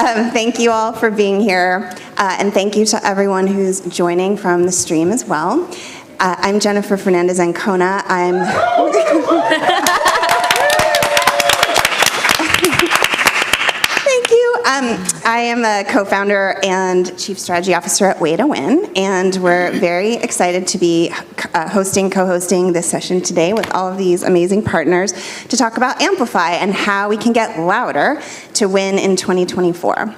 Thank you all for being here, and thank you to everyone who's joining from the stream as well. I'm Jennifer Fernandez Ancona. I am a co-founder and chief strategy officer at Way to Win, and we're very excited to be co-hosting this session today with all of these amazing partners to talk about Amplify and how we can get louder to win in 2024.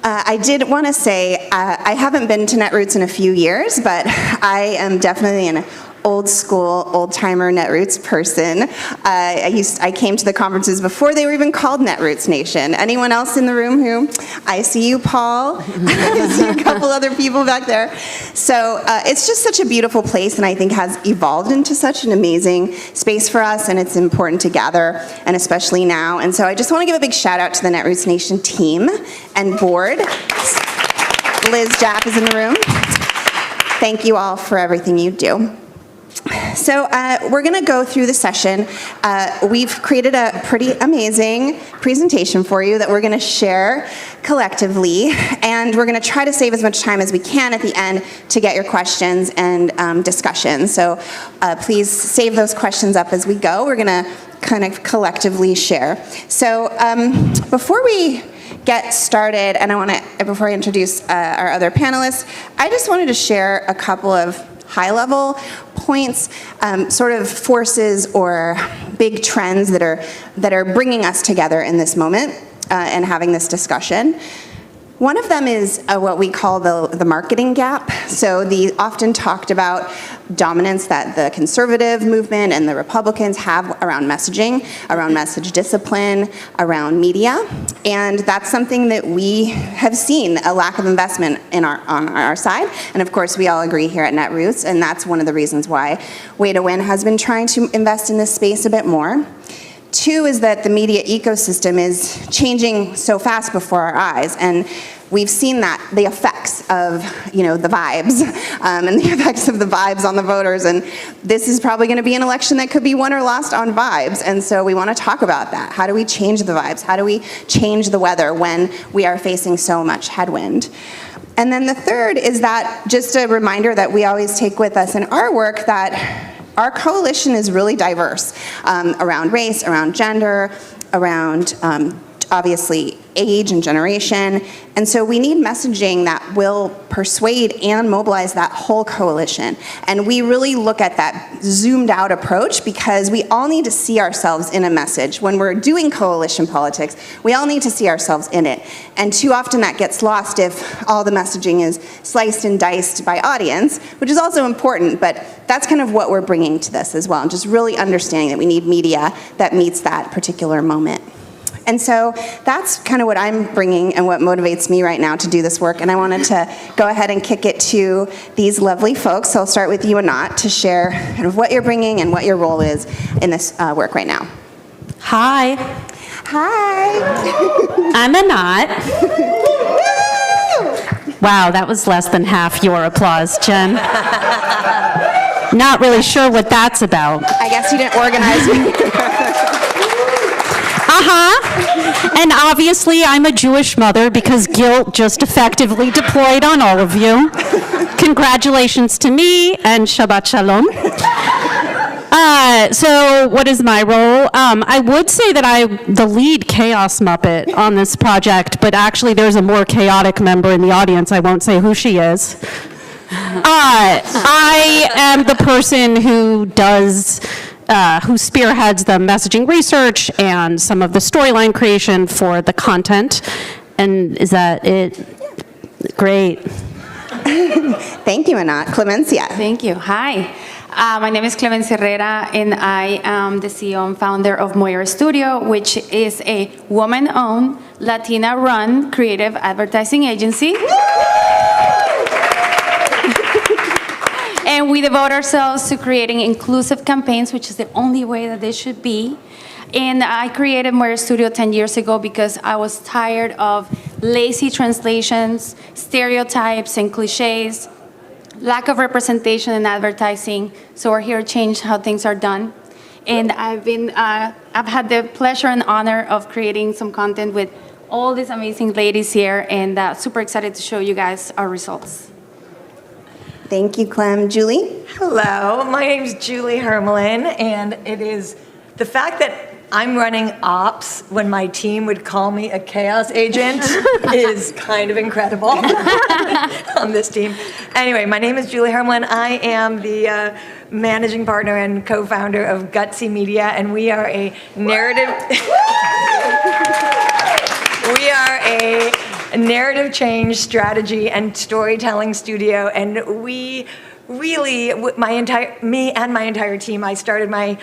I did want to say, I haven't been to Netroots in a few years, but I am definitely an old school, old timer Netroots person. I came to the conferences before they were even called Netroots Nation. Anyone else in the room who? I see you, Paul. I see a couple other people back there. So it's just such a beautiful place, and I think has evolved into such an amazing space for us, and it's important to gather, and especially now. And so I just want to give a big shout out to the Netroots Nation team and board. Liz Japp is in the room. Thank you all for everything you do. So we're going to go through the session. We've created a pretty amazing presentation for you that we're going to share collectively, and we're going to try to save as much time as we can at the end to get your questions and discussion. So please save those questions up as we go. We're going to kind of collectively share. So before we get started, and before I introduce our other panelists, I just wanted to share a couple of high-level points, sort of forces or big trends that are bringing us together in this moment and having this discussion. One of them is what we call the marketing gap. So the often talked about dominance that the conservative movement and the Republicans have around messaging, around message discipline, around media. And that's something that we have seen, a lack of investment on our side. And of course, we all agree here at Netroots, and that's one of the reasons why Way to Win has been trying to invest in this space a bit more. Two is that the media ecosystem is changing so fast before our eyes, and we've seen that, the effects of, the vibes, and the effects of the vibes on the voters, and this is probably going to be an election that could be won or lost on vibes, and so we want to talk about that. How do we change the vibes? How do we change the weather when we are facing so much headwind? And then the third is that, just a reminder that we always take with us in our work, that our coalition is really diverse around race, around gender, around obviously age and generation. And so we need messaging that will persuade and mobilize that whole coalition. And we really look at that zoomed out approach because we all need to see ourselves in a message. When we're doing coalition politics, we all need to see ourselves in it. And too often that gets lost if all the messaging is sliced and diced by audience, which is also important, but that's kind of what we're bringing to this as well. And just really understanding that we need media that meets that particular moment. And so that's kind of what I'm bringing and what motivates me right now to do this work. And I wanted to go ahead and kick it to these lovely folks. So I'll start with you, Anat, to share kind of what you're bringing and what your role is in this work right now. Hi. Hi. I'm Anat. Wow, that was less than half your applause, Jen. Not really sure what that's about. I guess you didn't organize me. And obviously I'm a Jewish mother because guilt just effectively deployed on all of you. Congratulations to me and Shabbat Shalom. So what is my role? I would say that I'm the lead chaos Muppet on this project, but actually there's a more chaotic member in the audience. I won't say who she is. I am the person who spearheads the messaging research and some of the storyline creation for the content. And is that it? Great. Thank you, Anat. Clemencia. Thank you. Hi. My name is Clemencia Herrera, and I am the CEO and founder of Moira Studio, which is a woman-owned, Latina-run creative advertising agency. And we devote ourselves to creating inclusive campaigns, which is the only way that they should be. And I created Moira Studio 10 years ago because I was tired of lazy translations, stereotypes, and cliches, lack of representation in advertising. So we're here to change how things are done. And I've had the pleasure and honor of creating some content with all these amazing ladies here, and super excited to show you guys our results. Thank you, Clem. Julie? Hello, my name's Julie Hermelin, and it is the fact that I'm running ops when my team would call me a chaos agent is kind of incredible on this team. Anyway, my name is Julie Hermelin. I am the managing partner and co-founder of Gutsy Media, and we are a narrative... We are a narrative change strategy and storytelling studio, and we really, me and my entire team, I started my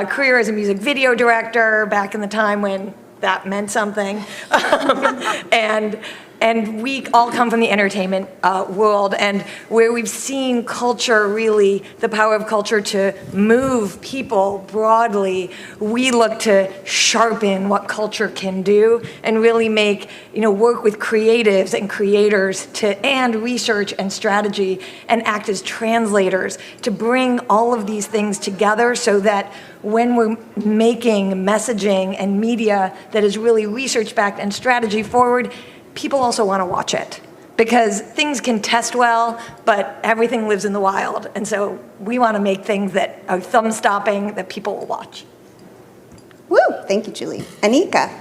career as a music video director back in the time when that meant something. And we all come from the entertainment world, and where we've seen culture really, the power of culture to move people broadly, we look to sharpen what culture can do and really make, work with creatives and creators and research and strategy and act as translators to bring all of these things together so that when we're making messaging and media that is really research-backed and strategy-forward, people also want to watch it because things can test well, but everything lives in the wild. And so we want to make things that are thumb-stopping that people will watch. Woo! Thank you, Julie. Anika?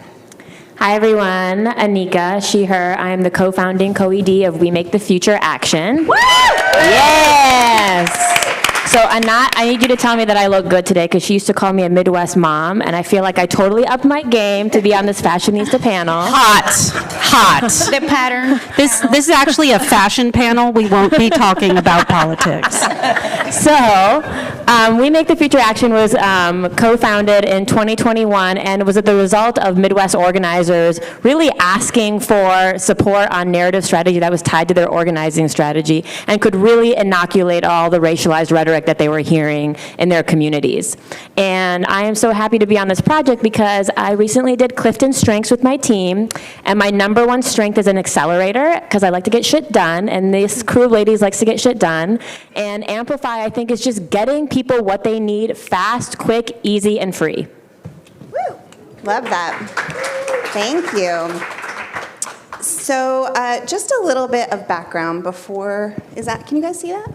Hi, everyone. Anika, she, her. I am the co-founding co-ED of We Make the Future Action. Woo! Yes! So, Anat, I need you to tell me that I look good today because she used to call me a Midwest mom, and I feel like I totally upped my game to be on this Fashionista panel. Hot. The pattern. This is actually a fashion panel. We won't be talking about politics. So, We Make the Future Action was co-founded in 2021, and it was the result of Midwest organizers really asking for support on narrative strategy that was tied to their organizing strategy and could really inoculate all the racialized rhetoric that they were hearing in their communities. And I am so happy to be on this project because I recently did Clifton Strengths with my team, and my number one strength is an accelerator because I like to get shit done, and this crew of ladies likes to get shit done. And Amplify, I think, is just getting people what they need fast, quick, easy, and free. Woo! Love that. Thank you. So just a little bit of background before, can you guys see that?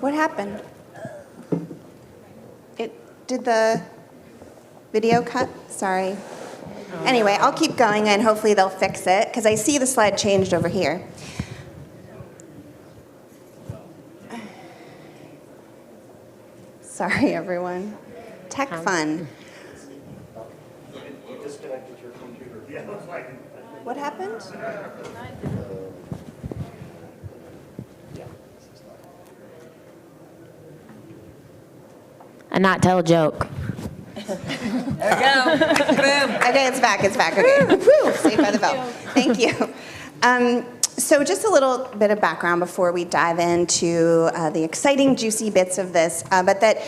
What happened? Did the video cut? Sorry. Anyway, I'll keep going and hopefully they'll fix it because I see the slide changed over here. Sorry, everyone. Tech fun. What happened? And not tell a joke. There we go. Boom. Okay, it's back. Okay. Woo, saved by the bell. Thank you. So just a little bit of background before we dive into the exciting, juicy bits of this, but that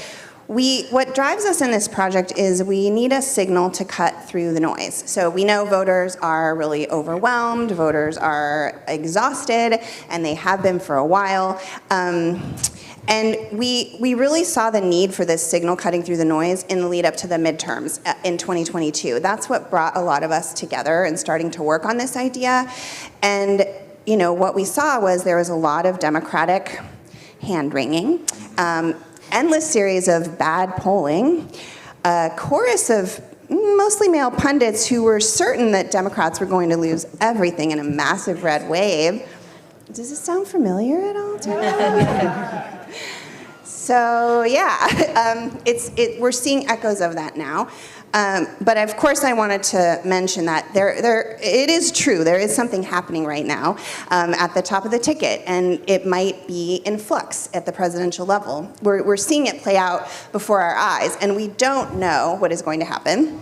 what drives us in this project is we need a signal to cut through the noise. So we know voters are really overwhelmed, voters are exhausted, and they have been for a while. And we really saw the need for this signal cutting through the noise in the lead up to the midterms in 2022. That's what brought a lot of us together and starting to work on this idea. And what we saw was there was a lot of Democratic hand-wringing, endless series of bad polling, a chorus of mostly male pundits who were certain that Democrats were going to lose everything in a massive red wave. Does this sound familiar at all to you? So yeah, we're seeing echoes of that now. But of course I wanted to mention that it is true, there is something happening right now at the top of the ticket, and it might be in flux at the presidential level. We're seeing it play out before our eyes, and we don't know what is going to happen.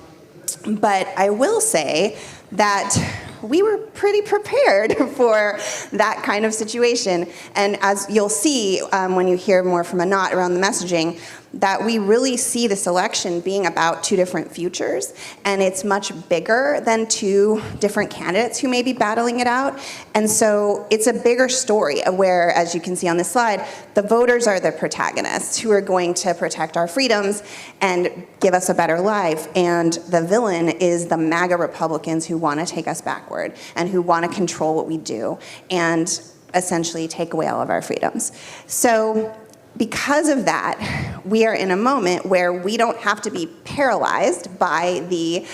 But I will say that we were pretty prepared for that kind of situation. And as you'll see when you hear more from Anat around the messaging, that we really see this election being about two different futures, and it's much bigger than two different candidates who may be battling it out. And so it's a bigger story where, as you can see on this slide, the voters are the protagonists who are going to protect our freedoms and give us a better life, and the villain is the MAGA Republicans who want to take us backward and who want to control what we do and essentially take away all of our freedoms. So because of that, we are in a moment where we don't have to be paralyzed by the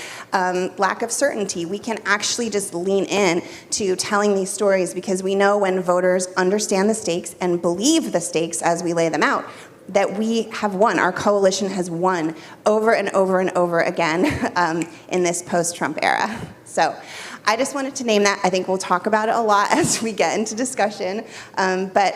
lack of certainty. We can actually just lean in to telling these stories, because we know when voters understand the stakes and believe the stakes as we lay them out, that we have won. Our coalition has won over and over and over again in this post-Trump era. So I just wanted to name that. I think we'll talk about it a lot as we get into discussion. But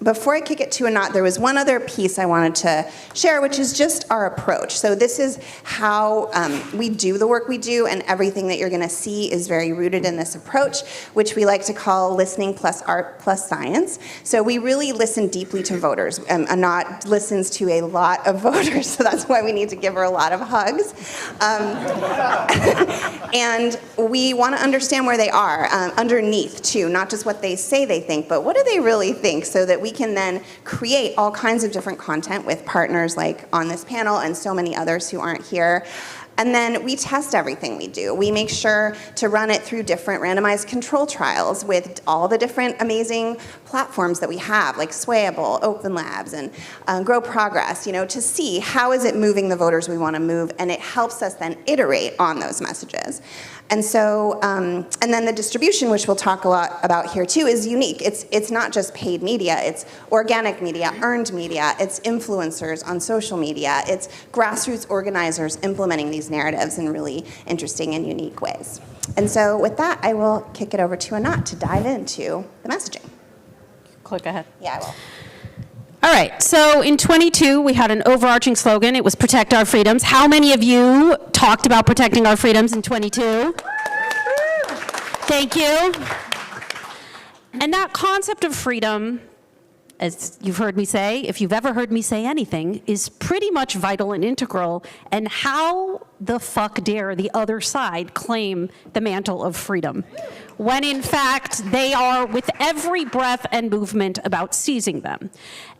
before I kick it to a knot, there was one other piece I wanted to share, which is just our approach. So this is how we do the work we do, and everything that you're going to see is very rooted in this approach, which we like to call listening plus art plus science. So we really listen deeply to voters. Anat listens to a lot of voters, so that's why we need to give her a lot of hugs. And we want to understand where they are underneath, too, not just what they say they think, but what do they really think, so that we can then create all kinds of different content with partners like on this panel and so many others who aren't here. And then we test everything we do. We make sure to run it through different randomized control trials with all the different amazing platforms that we have, like Swayable, Open Labs, and Grow Progress, to see how is it moving the voters we want to move, and it helps us then iterate on those messages. And so, and then the distribution, which we'll talk a lot about here too, is unique. It's not just paid media, it's organic media, earned media, it's influencers on social media, it's grassroots organizers implementing these narratives in really interesting and unique ways. And so with that, I will kick it over to Anat to dive into the messaging. Click ahead. Yeah, I will. All right, so in 22, we had an overarching slogan. It was protect our freedoms. How many of you talked about protecting our freedoms in 22? Thank you. And that concept of freedom, as you've heard me say, if you've ever heard me say anything, is pretty much vital and integral. And how the fuck dare the other side claim the mantle of freedom, when in fact they are, with every breath and movement, about seizing them.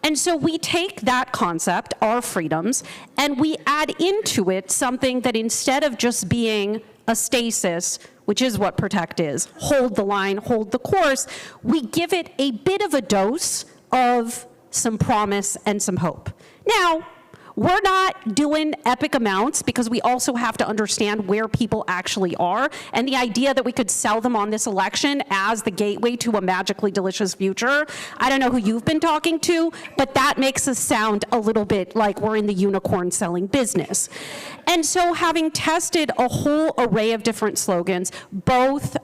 And so we take that concept, our freedoms, and we add into it something that, instead of just being a stasis, which is what protect is, hold the line, hold the course, we give it a bit of a dose of some promise and some hope. Now, we're not doing epic amounts, because we also have to understand where people actually are, and the idea that we could sell them on this election as the gateway to a magically delicious future. I don't know who you've been talking to, but that makes us sound a little bit like we're in the unicorn selling business. And so, having tested a whole array of different slogans, both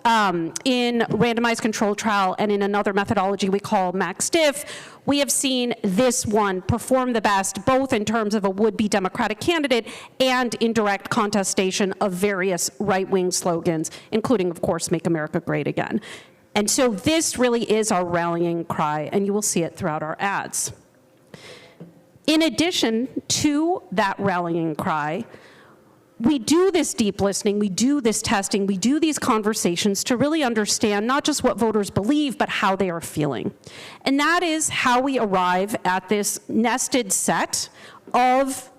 in randomized control trial and in another methodology we call MaxDiff, we have seen this one perform the best, both in terms of a would-be Democratic candidate and in direct contestation of various right-wing slogans, including, of course, Make America Great Again. And so this really is our rallying cry, and you will see it throughout our ads. In addition to that rallying cry, we do this deep listening, we do this testing, we do these conversations to really understand not just what voters believe, but how they are feeling. And that is how we arrive at this nested set of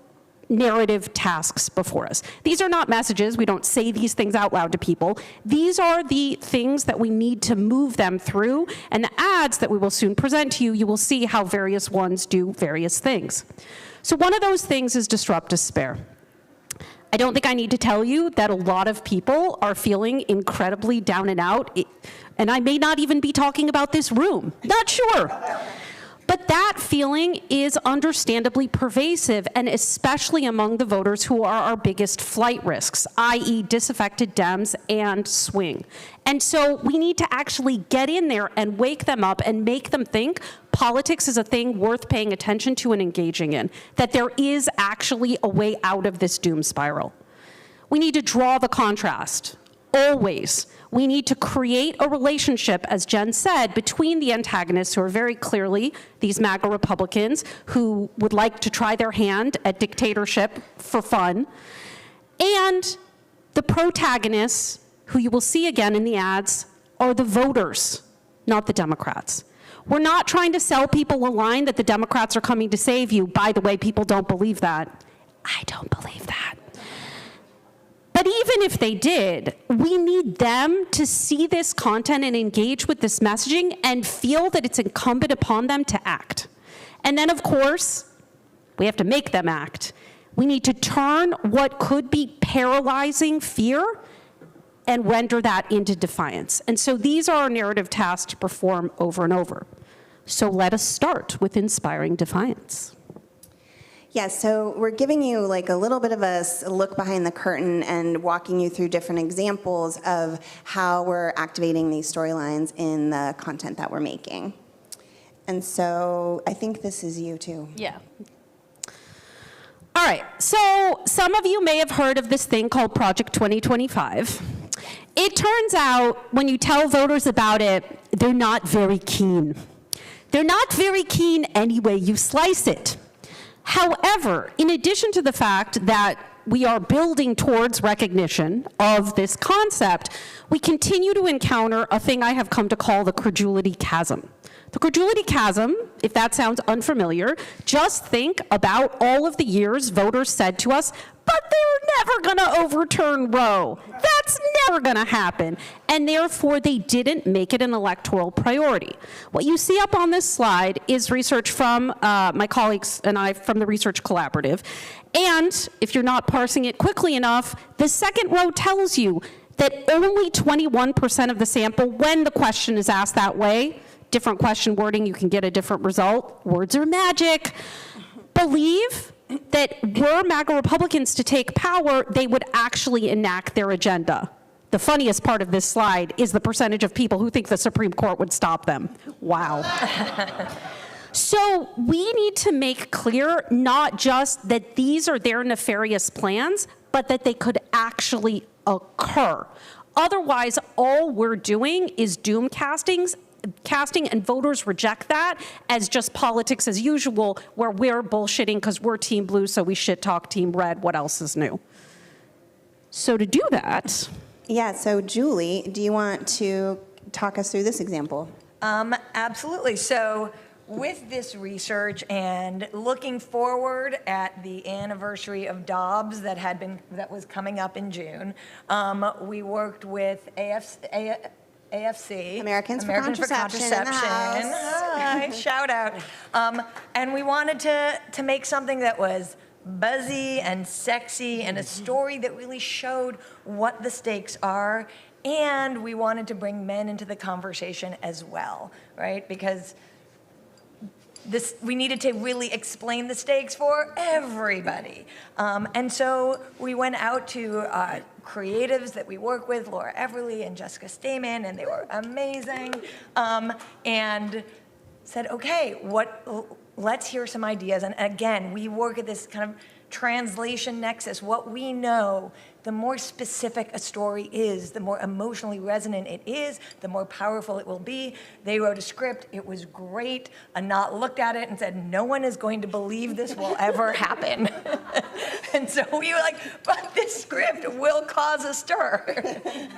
narrative tasks before us. These are not messages. We don't say these things out loud to people. These are the things that we need to move them through, and the ads that we will soon present to you, you will see how various ones do various things. So one of those things is disrupt despair. I don't think I need to tell you that a lot of people are feeling incredibly down and out, and I may not even be talking about this room, not sure. But that feeling is understandably pervasive, and especially among the voters who are our biggest flight risks, i.e. disaffected Dems and swing. And so we need to actually get in there and wake them up and make them think politics is a thing worth paying attention to and engaging in, that there is actually a way out of this doom spiral. We need to draw the contrast, always, We need to create a relationship, as Jen said, between the antagonists, who are very clearly these MAGA Republicans who would like to try their hand at dictatorship for fun, and the protagonists, who you will see again in the ads, are the voters, not the Democrats. We're not trying to sell people a line that the Democrats are coming to save you. By the way, people don't believe that. I don't believe that. But even if they did, we need them to see this content and engage with this messaging and feel that it's incumbent upon them to act. And then, of course, we have to make them act. We need to turn what could be paralyzing fear and render that into defiance. And so these are our narrative tasks to perform over and over. So let us start with inspiring defiance. Yeah, so we're giving you like a little bit of a look behind the curtain and walking you through different examples of how we're activating these storylines in the content that we're making. And so I think this is you too. Yeah. All right, so some of you may have heard of this thing called Project 2025. It turns out when you tell voters about it, they're not very keen. They're not very keen any way you slice it. However, in addition to the fact that we are building towards recognition of this concept, we continue to encounter a thing I have come to call the credulity chasm. The credulity chasm, if that sounds unfamiliar, just think about all of the years voters said to us, but they're never going to overturn Roe. That's never going to happen. And therefore, they didn't make it an electoral priority. What you see up on this slide is research from my colleagues and I from the Research Collaborative. And if you're not parsing it quickly enough, the second row tells you that only 21% of the sample, when the question is asked that way, different question wording, you can get a different result. Words are magic. Believe that were MAGA Republicans to take power, they would actually enact their agenda. The funniest part of this slide is the percentage of people who think the Supreme Court would stop them. Wow. So we need to make clear not just that these are their nefarious plans, but that they could actually occur. Otherwise, all we're doing is doom casting, and voters reject that as just politics as usual, where we're bullshitting because we're Team Blue, so we shit talk Team Red. What else is new? So to do that... Yeah, so Julie, do you want to talk us through this example? Absolutely. So with this research and looking forward at the anniversary of Dobbs that was coming up in June, we worked with AFC, Americans for Contraception in the house. Hi, shout out. And we wanted to make something that was buzzy and sexy and a story that really showed what the stakes are. And we wanted to bring men into the conversation as well, right? Because we needed to really explain the stakes for everybody. And so we went out to creatives that we work with, Laura Everly and Jessica Stamen, and they were amazing, and said, okay, let's hear some ideas. And again, we work at this kind of translation nexus. What we know, the more specific a story is, the more emotionally resonant it is, the more powerful it will be. They wrote a script. It was great. Anat looked at it and said, no one is going to believe this will ever happen. And so we were like, but this script will cause a stir.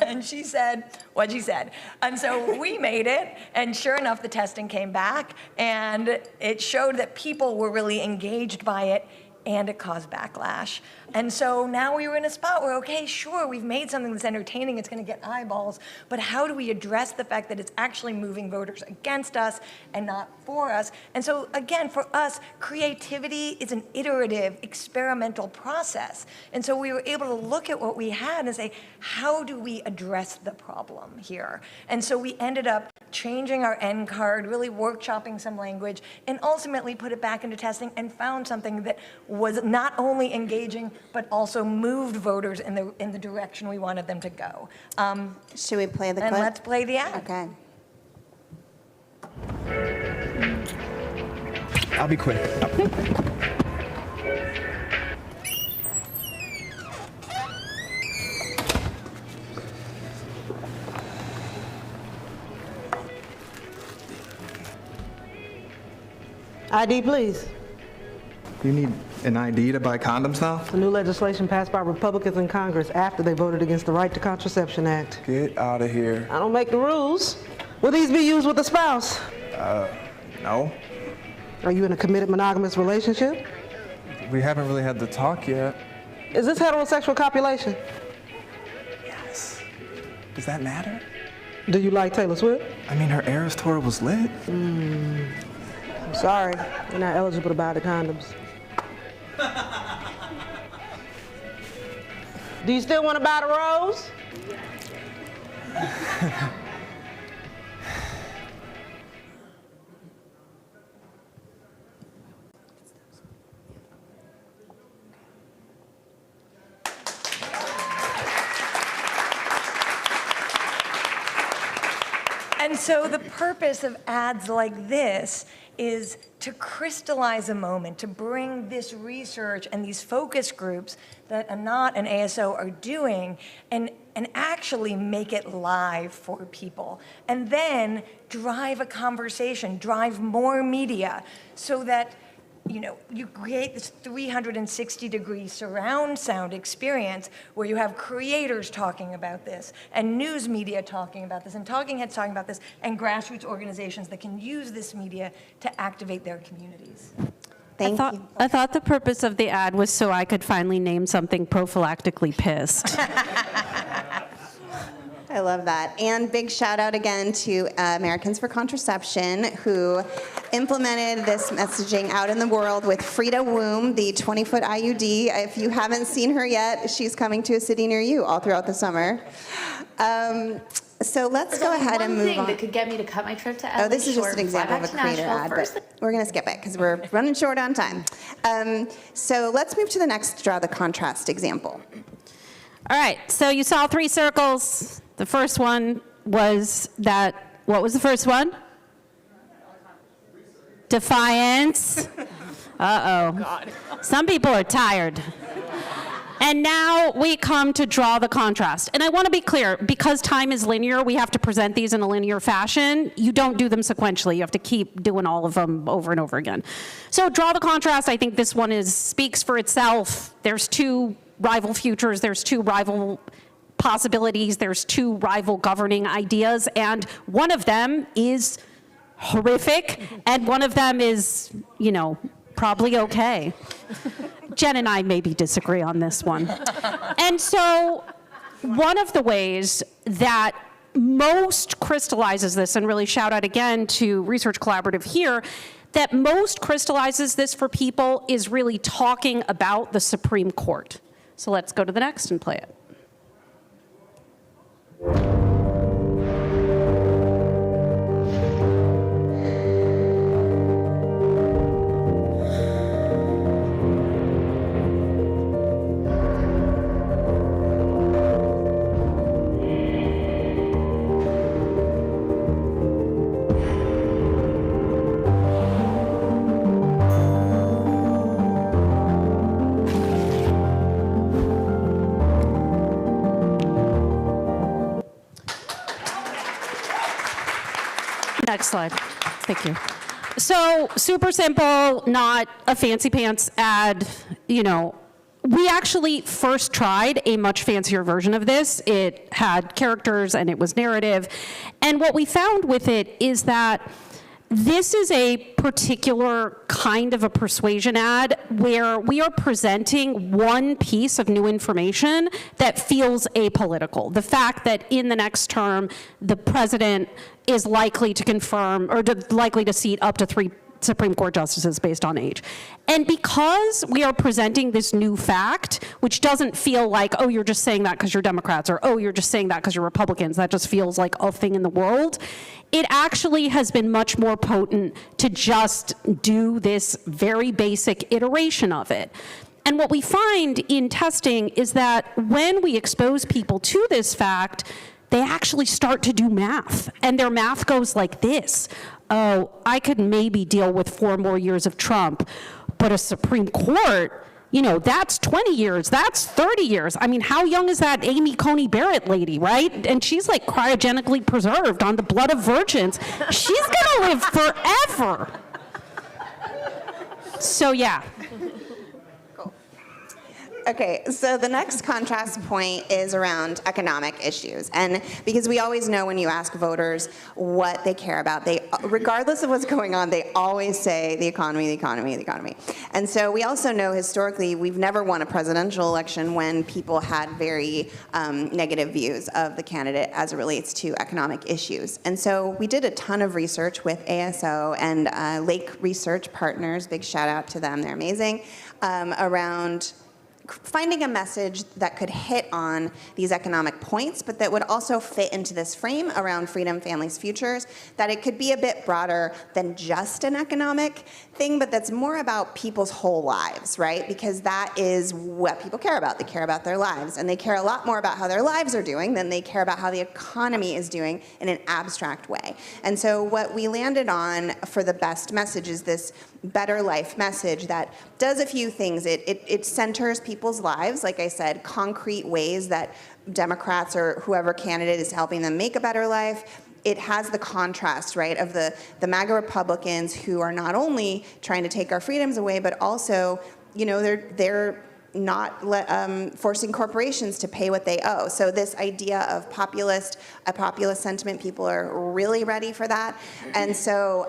And she said what she said. And so we made it, and sure enough, the testing came back, and it showed that people were really engaged by it, and it caused backlash. And so now we were in a spot where, okay, sure, we've made something that's entertaining, it's gonna get eyeballs, but how do we address the fact that it's actually moving voters against us and not for us? And so again, for us, creativity is an iterative, experimental process. And so we were able to look at what we had and say, how do we address the problem here? And so we ended up changing our end card, really workshopping some language, and ultimately put it back into testing and found something that was not only engaging, but also moved voters in the direction we wanted them to go. Should we play the clip? And let's play the ad. Okay. I'll be quick. ID, please. You need an ID to buy condoms now? The new legislation passed by Republicans in Congress after they voted against the Right to Contraception Act. Get out of here. I don't make the rules. Will these be used with a spouse? No. Are you in a committed monogamous relationship? We haven't really had the talk yet. Is this heterosexual copulation? Yes. Does that matter? Do you like Taylor Swift? I mean, her Eras tour was lit. I'm sorry, you're not eligible to buy the condoms. Do you still want to buy the rose? And so the purpose of ads like this is to crystallize a moment, to bring this research and these focus groups that Anat and ASO are doing and actually make it live for people. And then drive a conversation, drive more media so that you create this 360-degree surround sound experience where you have creators talking about this and news media talking about this and talking heads talking about this and grassroots organizations that can use this media to activate their communities. Thank you. I thought the purpose of the ad was so I could finally name something prophylactically pissed. I love that. And big shout out again to Americans for Contraception, who implemented this messaging out in the world with Frida Womb, the 20-foot IUD. If you haven't seen her yet, she's coming to a city near you all throughout the summer. So let's go ahead and move One thing on. that could get me to cut my trip to LA Oh, this is just an example of a creator ad, but we're going to skip it because we're running short on time. So let's move to the next draw the contrast example. All right, so you saw 3 circles. The first one was that, what was the first one? Defiance. Uh-oh. Some people are tired. And now we come to draw the contrast. And I want to be clear, because time is linear, we have to present these in a linear fashion. You don't do them sequentially. You have to keep doing all of them over and over again. So draw the contrast. I think this one speaks for itself. There's 2 rival futures. There's 2 rival possibilities. There's 2 rival governing ideas. And one of them is horrific. And one of them is, probably okay. Jen and I maybe disagree on this one. And so one of the ways that most crystallizes this, and really shout out again to Research Collaborative here, that most crystallizes this for people is really talking about the Supreme Court. So let's go to the next and play it. Next slide. Thank you. So super simple, not a fancy pants ad. We actually first tried a much fancier version of this. It had characters and it was narrative. And what we found with it is that this is a particular kind of a persuasion ad where we are presenting one piece of new information that feels apolitical. The fact that in the next term, the president is likely to confirm or likely to seat up to 3 Supreme Court justices based on age. And because we are presenting this new fact, which doesn't feel like, oh, you're just saying that because you're Democrats, or oh, you're just saying that because you're Republicans, that just feels like a thing in the world, it actually has been much more potent to just do this very basic iteration of it. And what we find in testing is that when we expose people to this fact, they actually start to do math. And their math goes like this. Oh, I could maybe deal with 4 more years of Trump, but a Supreme Court, that's 20 years, that's 30 years. I mean, how young is that Amy Coney Barrett lady, right? And she's like cryogenically preserved on the blood of virgins. She's gonna live forever. So yeah, Okay, so the next contrast point is around economic issues. And because we always know when you ask voters what they care about, they, regardless of what's going on, they always say the economy, the economy, the economy. And so we also know historically we've never won a presidential election when people had very negative views of the candidate as it relates to economic issues. And so we did a ton of research with ASO and Lake Research Partners, big shout out to them, they're amazing, around finding a message that could hit on these economic points, but that would also fit into this frame around freedom, families, futures, that it could be a bit broader than just an economic thing, but that's more about people's whole lives, right? Because that is what people care about. They care about their lives, and they care a lot more about how their lives are doing than they care about how the economy is doing in an abstract way. And so what we landed on for the best message is this better life message that does a few things. It centers people's lives, like I said, concrete ways that Democrats or whoever candidate is helping them make a better life. It has the contrast, right, of the MAGA Republicans who are not only trying to take our freedoms away, but also, you know, they're not forcing corporations to pay what they owe. So this idea of a populist sentiment, people are really ready for that. And so,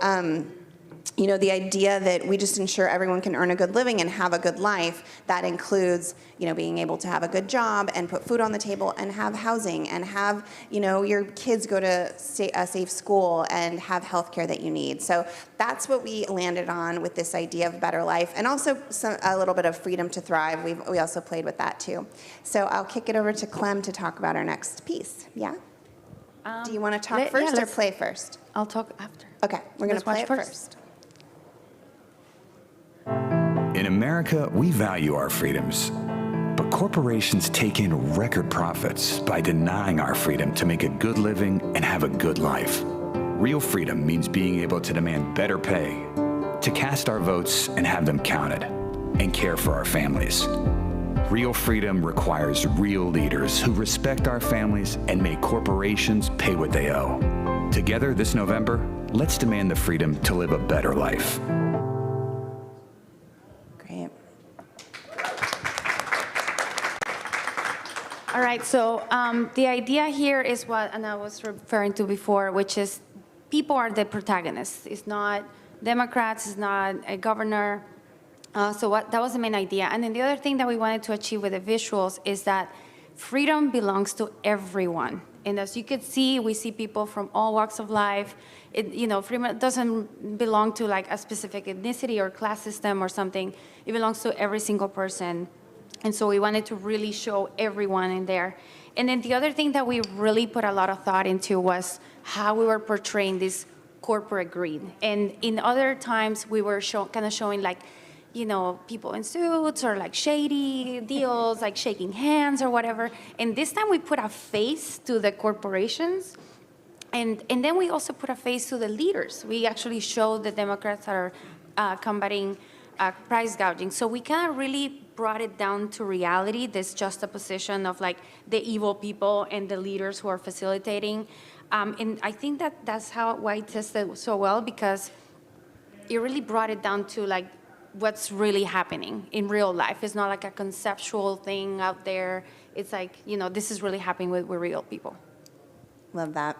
you know, the idea that we just ensure everyone can earn a good living and have a good life, that includes, you know, being able to have a good job and put food on the table and have housing and have, you know, your kids go to a safe school and have health care that you need. So that's what we landed on with this idea of better life, and also a little bit of freedom to thrive. We also played with that too. So I'll kick it over to Clem to talk about our next piece. Yeah? Do you want to talk first or play first? I'll talk after. Okay, we're going to play watch it first. first. In America, we value our freedoms, but corporations take in record profits by denying our freedom to make a good living and have a good life. Real freedom means being able to demand better pay, to cast our votes and have them counted, and care for our families. Real freedom requires real leaders who respect our families and make corporations pay what they owe. Together this November, let's demand the freedom to live a better life. Great. All right, so the idea here is what Anna was referring to before, which is people are the protagonists. It's not Democrats, it's not a governor. That was the main idea. And then the other thing that we wanted to achieve with the visuals is that freedom belongs to everyone. And as you could see, we see people from all walks of life. Freedom doesn't belong to like a specific ethnicity or class system or something. It belongs to every single person. And so we wanted to really show everyone in there. And then the other thing that we really put a lot of thought into was how we were portraying this corporate greed. And in other times, we were kind of showing like, people in suits or like shady deals, like shaking hands or whatever. And this time we put a face to the corporations. And then we also put a face to the leaders. We actually showed the Democrats are combating price gouging. So we kind of really brought it down to reality, this juxtaposition of like the evil people and the leaders who are facilitating. And I think that's why it tested so well, because it really brought it down to like what's really happening in real life. It's not like a conceptual thing out there. It's like, this is really happening with real people. Love that.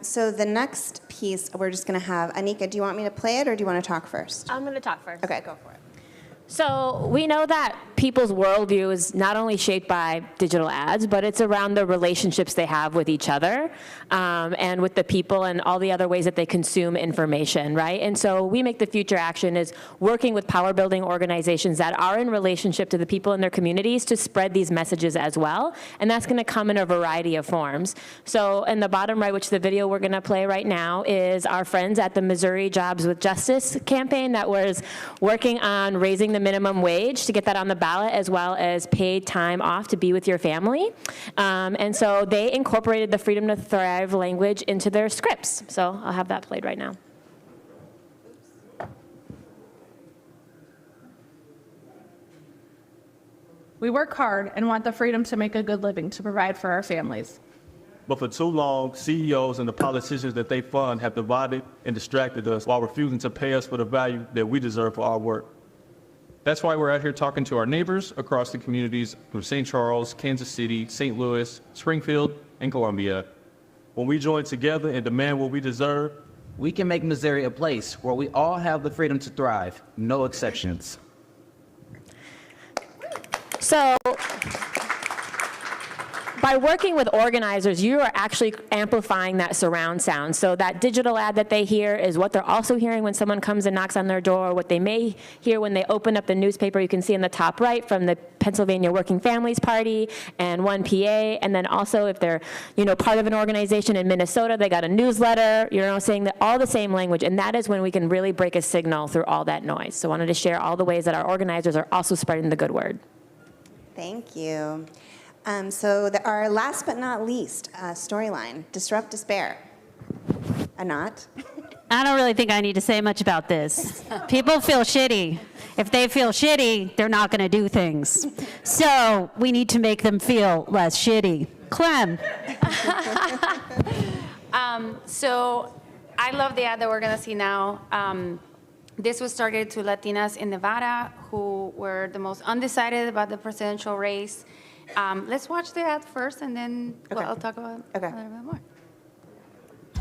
So the next piece, we're just going to have, Anika, do you want me to play it or do you want to talk first? I'm going to talk first. Okay, go for it. So we know that people's worldview is not only shaped by digital ads, but it's around the relationships they have with each other and with the people and all the other ways that they consume information, right? And so We Make the Future Action is working with power building organizations that are in relationship to the people in their communities to spread these messages as well. And that's going to come in a variety of forms. So in the bottom right, which the video we're going to play right now, is our friends at the Missouri Jobs with Justice campaign that was working on raising the minimum wage to get that on the ballot, as well as paid time off to be with your family. And so they incorporated the Freedom to Thrive language into their scripts. So I'll have that played right now. We work hard and want the freedom to make a good living to provide for our families. But for too long, CEOs and the politicians that they fund have divided and distracted us while refusing to pay us for the value that we deserve for our work. That's why we're out here talking to our neighbors across the communities from St. Charles, Kansas City, St. Louis, Springfield, and Columbia. When we join together and demand what we deserve, we can make Missouri a place where we all have the freedom to thrive, no exceptions. So, by working with organizers, you are actually amplifying that surround sound. So that digital ad that they hear is what they're also hearing when someone comes and knocks on their door, what they may hear when they open up the newspaper. You can see in the top right from the Pennsylvania Working Families Party and 1PA, and then also if they're, part of an organization in Minnesota, they got a newsletter, saying that all the same language, and that is when we can really break a signal through all that noise. So I wanted to share all the ways that our organizers are also spreading the good word. Thank you. Our last but not least storyline, Disrupt Despair. Anat? I don't really think I need to say much about this. People feel shitty. If they feel shitty, they're not going to do things. So we need to make them feel less shitty. Clem. So I love the ad that we're going to see now. This was targeted to Latinas in Nevada who were the most undecided about the presidential race. Let's watch the ad first, and then I'll talk about it a little bit more.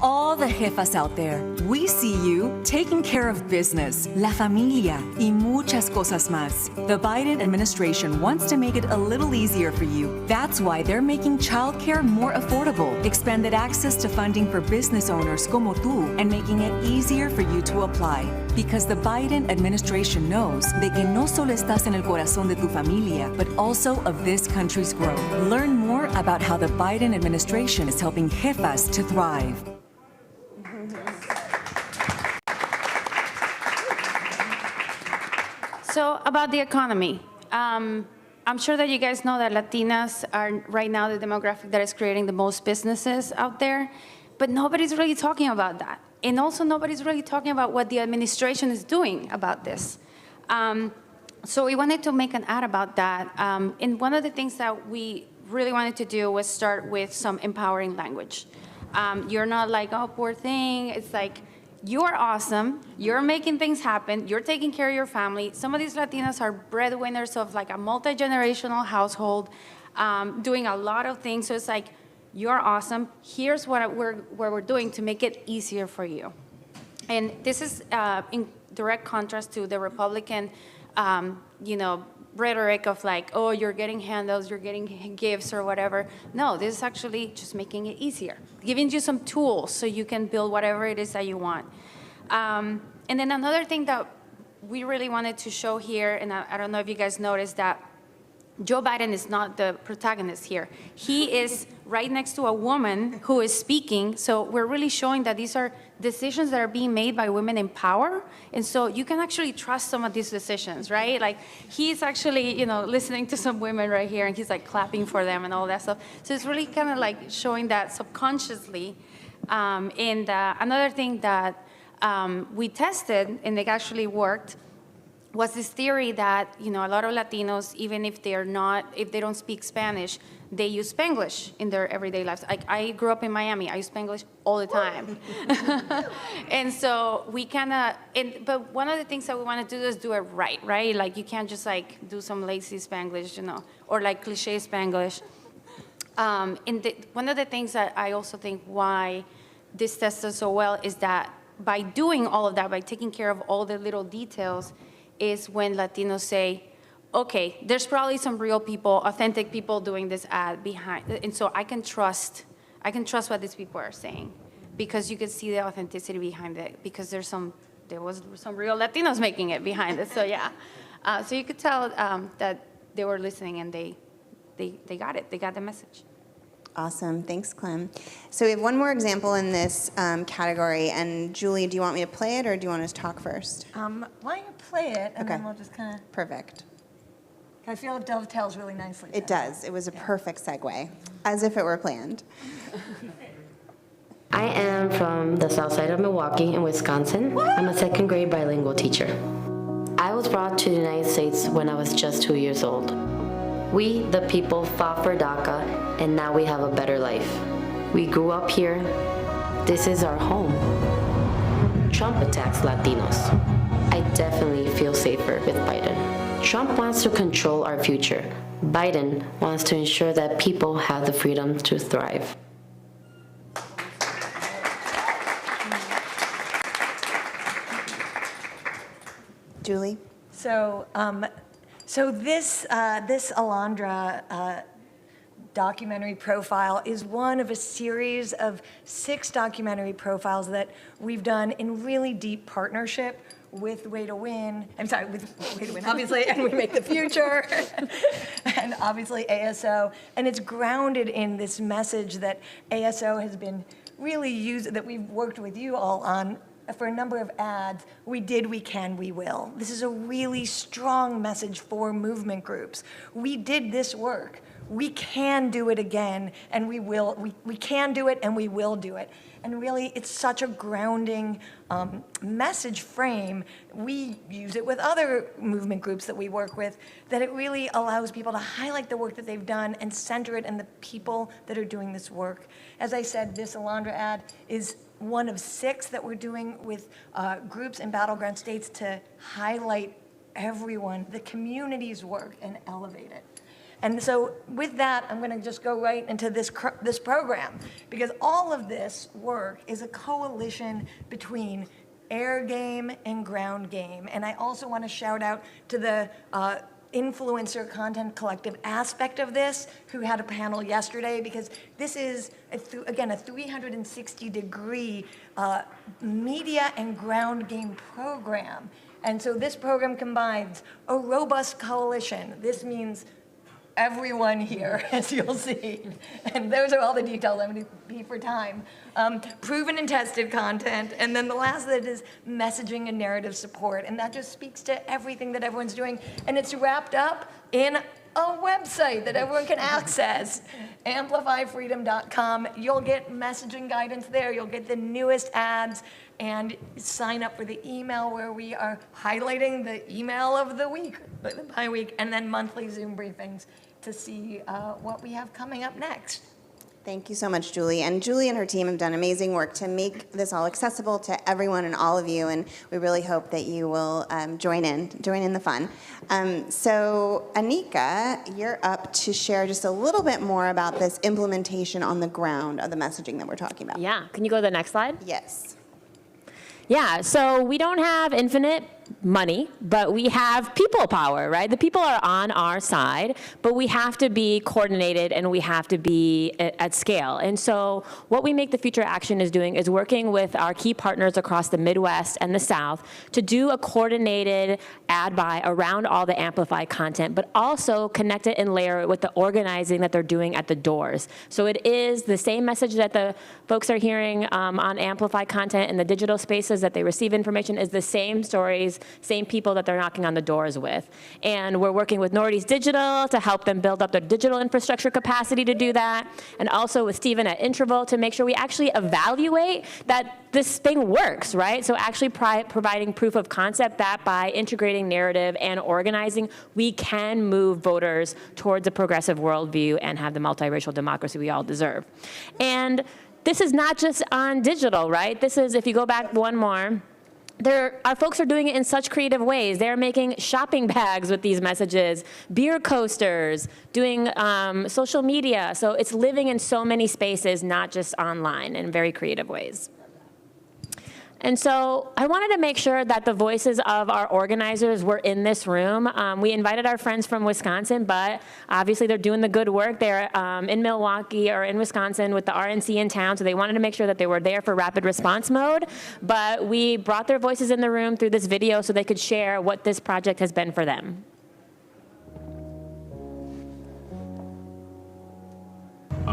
All the jefas out there, we see you taking care of business, la familia, y muchas cosas más. The Biden administration wants to make it a little easier for you. That's why they're making childcare more affordable, expanded access to funding for business owners como tú, and making it easier for you to apply. Because the Biden administration knows de que no solo estás en el corazón de tu familia, but also of this country's growth. Learn more about how the Biden administration is helping jefas to thrive. So about the economy, I'm sure that you guys know that Latinas are right now the demographic that is creating the most businesses out there, but nobody's really talking about that. And also nobody's really talking about what the administration is doing about this. So we wanted to make an ad about that. And one of the things that we really wanted to do was start with some empowering language. You're not like, oh, poor thing. It's like, you're awesome, you're making things happen, you're taking care of your family. Some of these Latinas are breadwinners of like a multi-generational household, doing a lot of things. So it's like, you're awesome. Here's what we're doing to make it easier for you. And this is in direct contrast to the Republican, rhetoric of like, oh, you're getting handouts, you're getting gifts or whatever. No, this is actually just making it easier, giving you some tools so you can build whatever it is that you want. And then another thing that we really wanted to show here, and I don't know if you guys noticed that Joe Biden is not the protagonist here. He is right next to a woman who is speaking, so we're really showing that these are decisions that are being made by women in power, and so you can actually trust some of these decisions, right? Like, he's actually, listening to some women right here, and he's like clapping for them and all that stuff. So it's really kind of like showing that subconsciously. And another thing that we tested, and it actually worked, was this theory that, a lot of Latinos, even if they don't speak Spanish, they use Spanglish in their everyday lives. Like, I grew up in Miami, I use Spanglish all the time. And so we but one of the things that we want to do is do it right? Like, you can't just like do some lazy Spanglish, or like cliche Spanglish. One of the things that I also think why this tested so well is that by doing all of that, by taking care of all the little details, is when Latinos say, okay, there's probably some real people, authentic people doing this ad behind, and so I can trust what these people are saying, because you can see the authenticity behind it, because there was some real Latinos making it behind it. So yeah, so you could tell that they were listening and they got it, they got the message. Awesome, thanks, Clem. So we have one more example in this category, and Julie, do you want me to play it, or do you want us to talk first? Why don't you play it, and then we'll just kind of... Perfect. I feel it dovetails really nicely. It does. It was a perfect segue, as if it were planned. I am from the south side of Milwaukee in Wisconsin. I'm a second grade bilingual teacher. I was brought to the United States when I was just 2 years old. We, the people, fought for DACA, and now we have a better life. We grew up here. This is our home. Trump attacks Latinos. I definitely feel safer with Biden. Trump wants to control our future. Biden wants to ensure that people have the freedom to thrive. Julie? So this Alondra documentary profile is one of a series of 6 documentary profiles that we've done in really deep partnership with Way to Win, with Way to Win, obviously, and We Make the Future, and obviously ASO. And it's grounded in this message that ASO has been really used, that we've worked with you all on for a number of ads. We did, we can, we will. This is a really strong message for movement groups. We did this work. We can do it again, and we will. We can do it, and we will do it. And really, it's such a grounding message frame. We use it with other movement groups that we work with, that it really allows people to highlight the work that they've done and center it in the people that are doing this work. As I said, this Alondra ad is one of 6 that we're doing with groups in battleground states to highlight everyone, the community's work, and elevate it. And so with that, I'm going to just go right into this program, because all of this work is a coalition between air game and ground game. And I also want to shout out to the influencer content collective aspect of this, who had a panel yesterday, because this is, again, a 360-degree media and ground game program. And so this program combines a robust coalition. This means everyone here, as you'll see. And those are all the details. I'm going to be for time. Proven and tested content. And then the last of it is messaging and narrative support. And that just speaks to everything that everyone's doing. And it's wrapped up in a website that everyone can access, amplifyfreedom.com. You'll get messaging guidance there. You'll get the newest ads, and sign up for the email where we are highlighting the email of the week, by week, and then monthly Zoom briefings to see what we have coming up next. Thank you so much, Julie. And Julie and her team have done amazing work to make this all accessible to everyone and all of you, and we really hope that you will join in the fun. So Anika, you're up to share just a little bit more about this implementation on the ground of the messaging that we're talking about. Yeah, can you go to the next slide? Yes. Yeah, so we don't have infinite money, but we have people power, right? The people are on our side, but we have to be coordinated and we have to be at scale. And so what We Make the Future Action is doing is working with our key partners across the Midwest and the South to do a coordinated ad buy around all the Amplify content, but also connect it and layer it with the organizing that they're doing at the doors. So it is the same message that the folks are hearing on Amplify content in the digital spaces that they receive information is the same stories, same people that they're knocking on the doors with. And we're working with Nordy's Digital to help them build up their digital infrastructure capacity to do that, and also with Stephen at Interval to make sure we actually evaluate that this thing works, right? So actually providing proof of concept that by integrating narrative and organizing, we can move voters towards a progressive worldview and have the multiracial democracy we all deserve. And this is not just on digital, right? This is, if you go back one more, our folks are doing it in such creative ways. They're making shopping bags with these messages, beer coasters, doing social media. So it's living in so many spaces, not just online, in very creative ways. And so I wanted to make sure that the voices of our organizers were in this room. We invited our friends from Wisconsin, but obviously they're doing the good work. They're in Milwaukee or in Wisconsin with the RNC in town, so they wanted to make sure that they were there for rapid response mode. But we brought their voices in the room through this video so they could share what this project has been for them.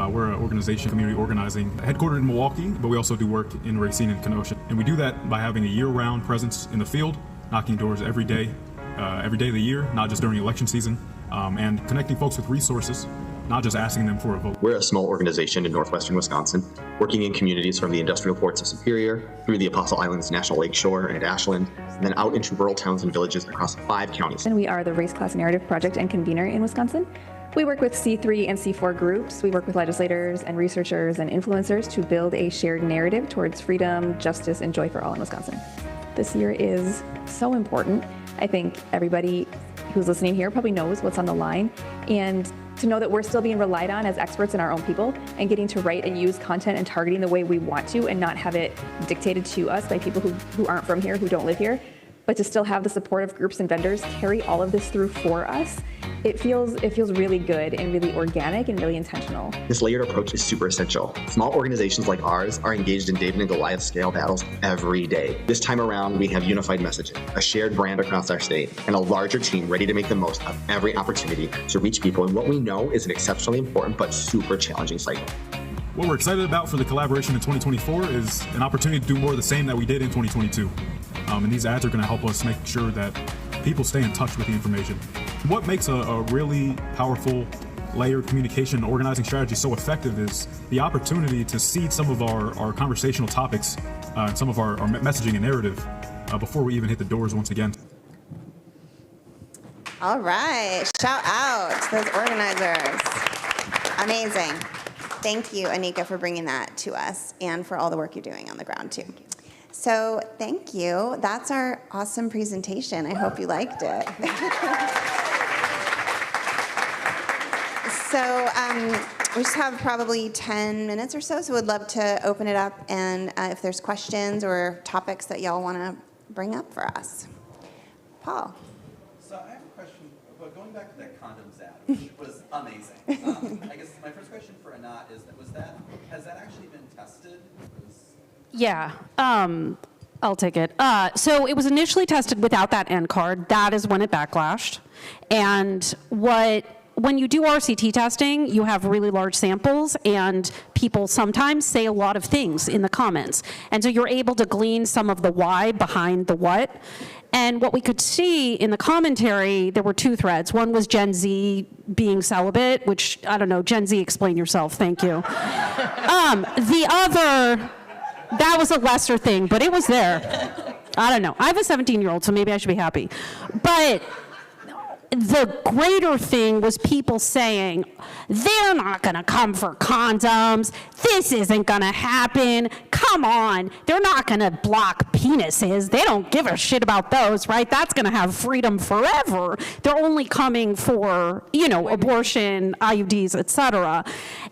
We're an organization, community organizing, headquartered in Milwaukee, but we also do work in Racine and Kenosha. And we do that by having a year-round presence in the field, knocking doors every day of the year, not just during election season, and connecting folks with resources, not just asking them for a vote. We're a small organization in northwestern Wisconsin, working in communities from the industrial ports of Superior, through the Apostle Islands National Lake Shore and Ashland, and then out into rural towns and villages across 5 counties. And we are the Race Class Narrative Project and convener in Wisconsin. We work with C3 and C4 groups. We work with legislators and researchers and influencers to build a shared narrative towards freedom, justice, and joy for all in Wisconsin. This year is so important. I think everybody who's listening here probably knows what's on the line, and to know that we're still being relied on as experts in our own people and getting to write and use content and targeting the way we want to and not have it dictated to us by people who aren't from here, who don't live here, but to still have the support of groups and vendors carry all of this through for us. It feels really good and really organic and really intentional. This layered approach is super essential. Small organizations like ours are engaged in David and Goliath scale battles every day. This time around, we have unified messaging, a shared brand across our state, and a larger team ready to make the most of every opportunity to reach people in what we know is an exceptionally important but super challenging cycle. What we're excited about for the collaboration in 2024 is an opportunity to do more of the same that we did in 2022. And these ads are going to help us make sure that people stay in touch with the information. What makes a really powerful layered communication and organizing strategy so effective is the opportunity to seed some of our conversational topics, some of our messaging and narrative before we even hit the doors once again. All right, shout out to those organizers. Amazing. Thank you, Anika, for bringing that to us and for all the work you're doing on the ground too. So thank you. That's our awesome presentation. I hope you liked it. So we just have probably 10 minutes or so we'd love to open it up, and if there's questions or topics that y'all want to bring up for us. Paul. So I have a question, but going back to that condoms ad, which was amazing. I guess my first question for Anat is, has that actually been tested? Yeah, I'll take it. So it was initially tested without that end card. That is when it backlashed. And when you do RCT testing, you have really large samples, and people sometimes say a lot of things in the comments. And so you're able to glean some of the why behind the what. And what we could see in the commentary, there were two threads. One was Gen Z being celibate, which, I don't know, Gen Z, explain yourself, thank you. The other, that was a lesser thing, but it was there. I don't know. I have a 17-year-old, so maybe I should be happy. But the greater thing was people saying, they're not going to come for condoms. This isn't going to happen. Come on. They're not going to block penises. They don't give a shit about those, right? That's going to have freedom forever. They're only coming for, abortion, IUDs, etc.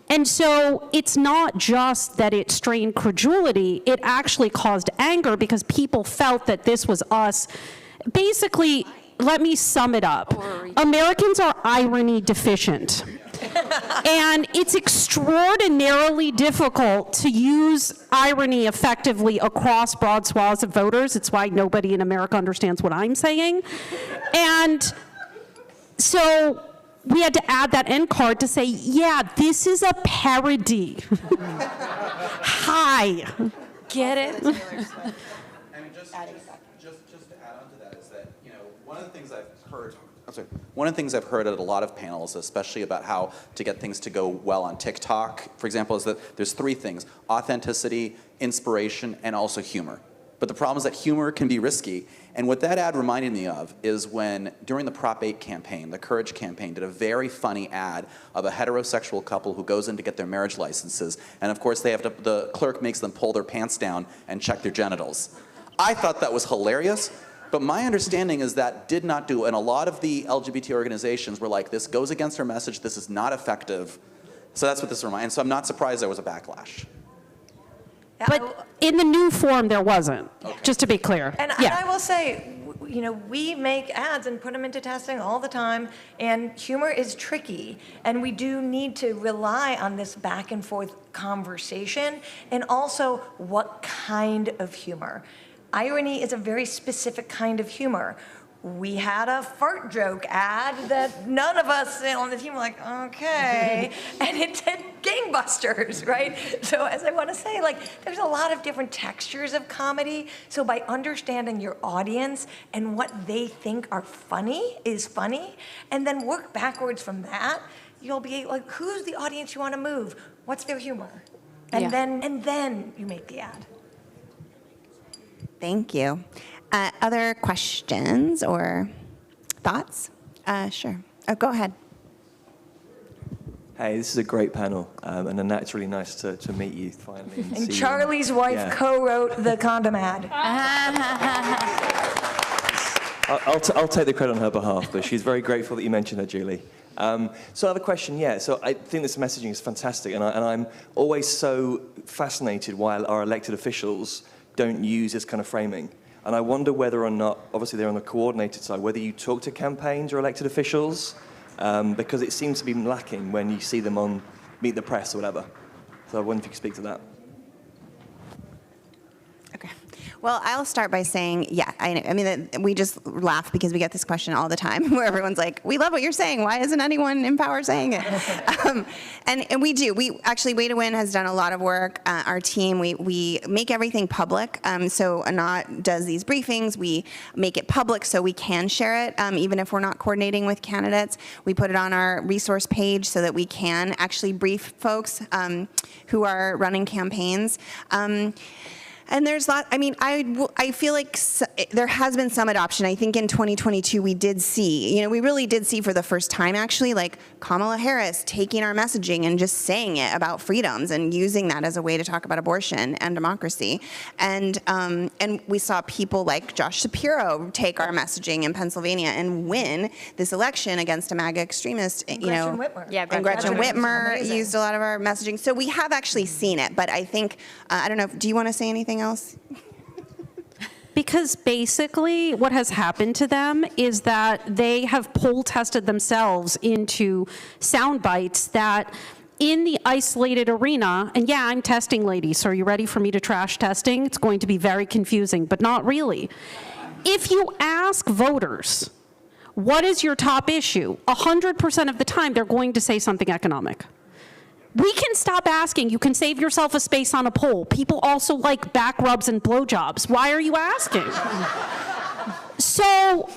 And so it's not just that it strained credulity. It actually caused anger because people felt that this was us basically. Let me sum it up. Americans are irony deficient. And it's extraordinarily difficult to use irony effectively across broad swaths of voters. It's why nobody in America understands what I'm saying. And so we had to add that end card to say, yeah, this is a parody. Hi. Get it? I mean, just to add on to that is that, one of the things I've heard at a lot of panels, especially about how to get things to go well on TikTok, for example, is that there's three things: authenticity, inspiration, and also humor. But the problem is that humor can be risky. And what that ad reminded me of is when, during the Prop 8 campaign, the Courage campaign did a very funny ad of a heterosexual couple who goes in to get their marriage licenses. And of course, the clerk makes them pull their pants down and check their genitals. I thought that was hilarious. But my understanding is that did not do, and a lot of the LGBT organizations were like, this goes against our message, this is not effective. So that's what this reminds. And so I'm not surprised there was a backlash. But in the new form, there wasn't, just to be clear. And I will say, we make ads and put them into testing all the time, and humor is tricky, and we do need to rely on this back and forth conversation, and also what kind of humor. Irony is a very specific kind of humor. We had a fart joke ad that none of us on the team were like, okay, and it did gangbusters, right? So as I want to say, there's a lot of different textures of comedy. So by understanding your audience and what they think is funny, and then work backwards from that, you'll be like, who's the audience you want to move? What's their humor? And then you make the ad. Thank you. Other questions or thoughts? Sure. Oh, go ahead. Hey, this is a great panel, and Annette, it's really nice to meet you finally. And see you. Charlie's wife Yeah. co-wrote the condom ad. I'll take the credit on her behalf, but she's very grateful that you mentioned her, Julie. So I have a question, So I think this messaging is fantastic, and I'm always so fascinated why our elected officials don't use this kind of framing. And I wonder whether or not, obviously they're on the coordinated side, whether you talk to campaigns or elected officials, because it seems to be lacking when you see them on Meet the Press or whatever. So I wonder if you could speak to that. Well, I'll start by saying, yeah, I mean, we just laugh because we get this question all the time where everyone's like, we love what you're saying. Why isn't anyone in power saying it? And we do. We actually, Way to Win has done a lot of work. Our team, we make everything public. So Anat does these briefings. We make it public so we can share it, even if we're not coordinating with candidates. We put it on our resource page so that we can actually brief folks who are running campaigns. And there's I feel like there has been some adoption. I think in 2022 we did see, we really did see for the first time actually, like Kamala Harris taking our messaging and just saying it about freedoms and using that as a way to talk about abortion and democracy. And we saw people like Josh Shapiro take our messaging in Pennsylvania and win this election against a MAGA extremist, Gretchen Whitmer. Yeah, and Gretchen Whitmer used a lot of our messaging. So we have actually seen it, but I think, I don't know, do you want to say anything else? Because basically what has happened to them is that they have poll tested themselves into sound bites that in the isolated arena, and yeah, I'm testing, ladies, so are you ready for me to trash testing? It's going to be very confusing, but not really. If you ask voters, what is your top issue? 100% of the time, they're going to say something economic. We can stop asking. You can save yourself a space on a poll. People also like back rubs and blowjobs. Why are you asking? So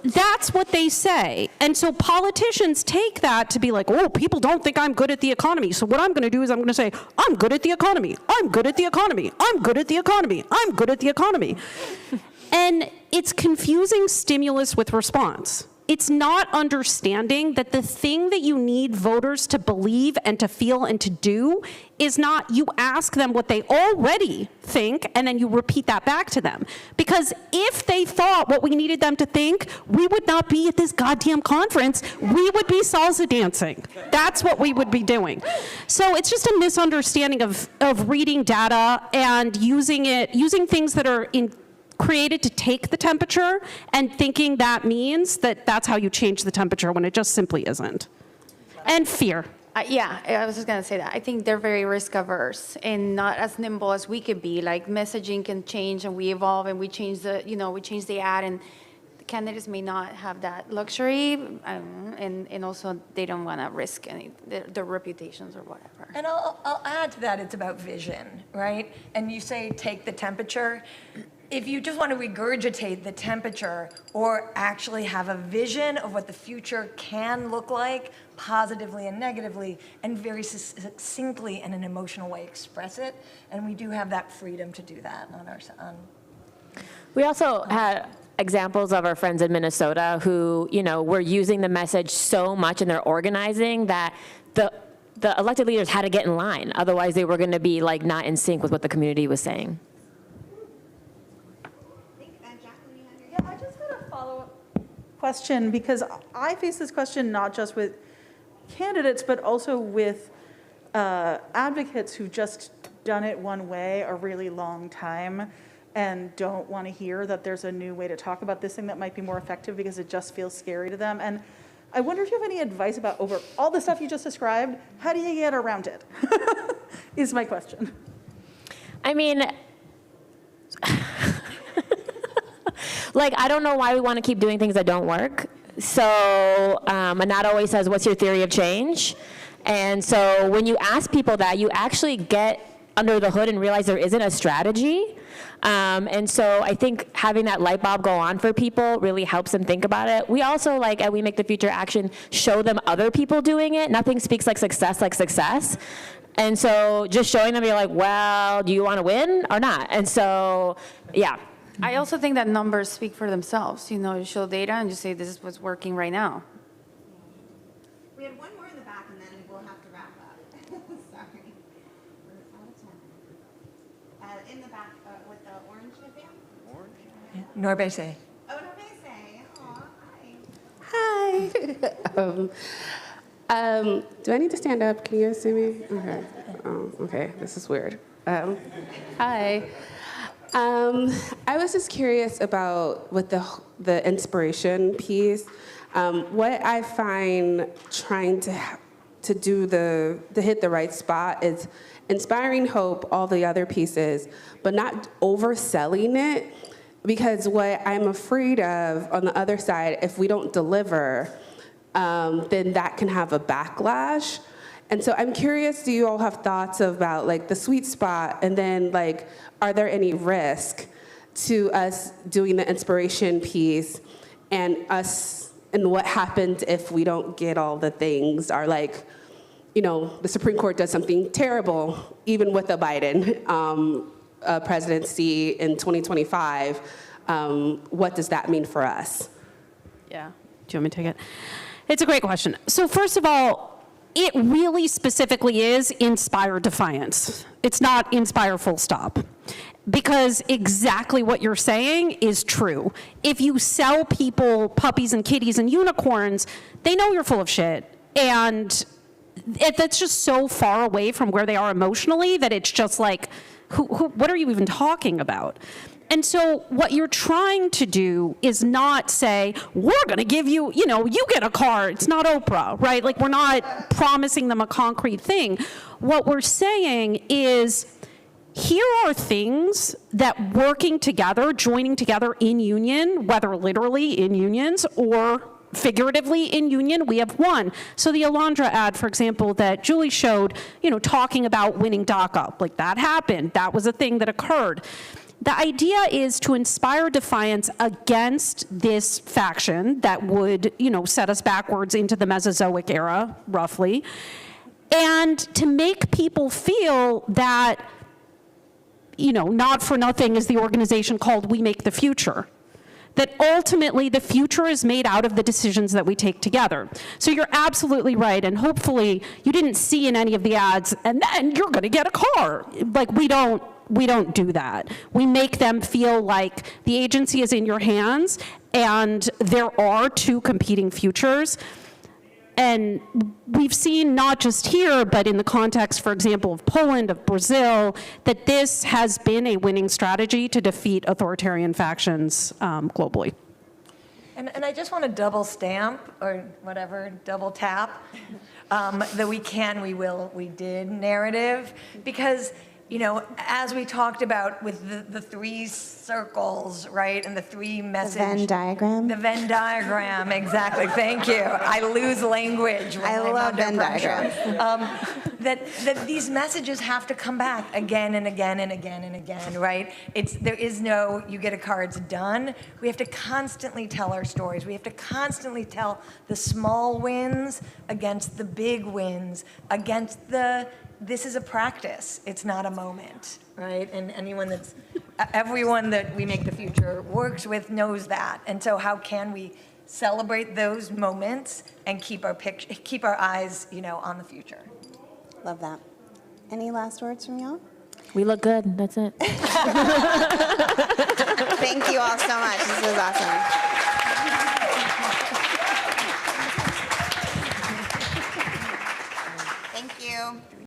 that's what they say. And so politicians take that to be like, oh, people don't think I'm good at the economy. So what I'm going to do is I'm going to say, I'm good at the economy. I'm good at the economy. I'm good at the economy. I'm good at the economy. And it's confusing stimulus with response. It's not understanding that the thing that you need voters to believe and to feel and to do is not you ask them what they already think and then you repeat that back to them. Because if they thought what we needed them to think, we would not be at this goddamn conference. We would be salsa dancing. That's what we would be doing. So it's just a misunderstanding of reading data and using things that are created to take the temperature and thinking that means that that's how you change the temperature when it just simply isn't. And fear. Yeah, I was just going to say that. I think they're very risk averse and not as nimble as we could be. Like messaging can change and we evolve and we change the ad, and the candidates may not have that luxury, and also they don't want to risk their reputations or whatever. And I'll add to that, it's about vision, right? And you say take the temperature. If you just want to regurgitate the temperature or actually have a vision of what the future can look like, positively and negatively, and very succinctly in an emotional way express it, and we do have that freedom to do that on. We also had examples of our friends in Minnesota who, were using the message so much in their organizing that the elected leaders had to get in line. Otherwise, they were going to be not in sync with what the community was saying. I just got a follow-up question, because I face this question not just with candidates, but also with advocates who've just done it one way a really long time and don't want to hear that there's a new way to talk about this thing that might be more effective because it just feels scary to them. And I wonder if you have any advice about, over all the stuff you just described, how do you get around it? Is my question. I mean, I don't know why we want to keep doing things that don't work. So Anat always says, what's your theory of change? And so when you ask people that, you actually get under the hood and realize there isn't a strategy. And so I think having that light bulb go on for people really helps them think about it. We also, at We Make the Future Action, show them other people doing it. Nothing speaks like success. And so just showing them, you're like, well, do you want to win or not? And so, yeah. I also think that numbers speak for themselves. You show data and you say this is what's working right now. We had one more in the back, and then we'll have Norbese. Hi. Do I need to stand up? Can you guys see me? Okay. Oh, okay. This is weird. Hi. I was just curious about with the inspiration piece. What I find trying to do to hit the right spot is inspiring hope, all the other pieces, but not overselling it. Because what I'm afraid of on the other side, if we don't deliver, then that can have a backlash. And so I'm curious, do you all have thoughts about like the sweet spot, and then like, are there any risk to us doing the inspiration piece and what happens if we don't get all the things, or like, you know, the Supreme Court does something terrible, even with a Biden presidency in 2025, what does that mean for us? Yeah. Do you want me to take it? It's a great question. So first of all, it really specifically is inspire defiance. It's not inspire full stop. Because exactly what you're saying is true. If you sell people puppies and kitties and unicorns, they know you're full of shit. And that's just so far away from where they are emotionally that it's just like, what are you even talking about? And so what you're trying to do is not say, we're going to give you, you get a car. It's not Oprah, right? Like, we're not promising them a concrete thing. What we're saying is, here are things that working together, joining together in union, whether literally in unions or figuratively in union, we have won. So the Alondra ad, for example, that Julie showed, talking about winning DACA, like that happened. That was a thing that occurred. The idea is to inspire defiance against this faction that would, set us backwards into the Mesozoic era, roughly, and to make people feel that, not for nothing is the organization called We Make the Future. That ultimately the future is made out of the decisions that we take together. So you're absolutely right, and hopefully you didn't see in any of the ads, and then you're gonna get a car. Like, we don't do that. We make them feel like the agency is in your hands, and there are two competing futures. And we've seen not just here, but in the context, for example, of Poland, of Brazil, that this has been a winning strategy to defeat authoritarian factions globally. And I just want to double stamp, or whatever, double tap, the we can, we will, we did narrative, because as we talked about with the three circles, right, and the three messages. The Venn diagram? The Venn diagram, exactly. Thank you. I lose language when I'm love under Venn pressure. diagrams. That these messages have to come back again and again and again and again, right? There is no, you get a car, it's done. We have to constantly tell our stories. We have to constantly tell the small wins against the big wins, against this is a practice, it's not a moment, right? And everyone that We Make the Future works with knows that. And so how can we celebrate those moments and keep our eyes, on the future? Love that. Any last words from y'all? We look good, that's it. Thank you all so much. This was awesome.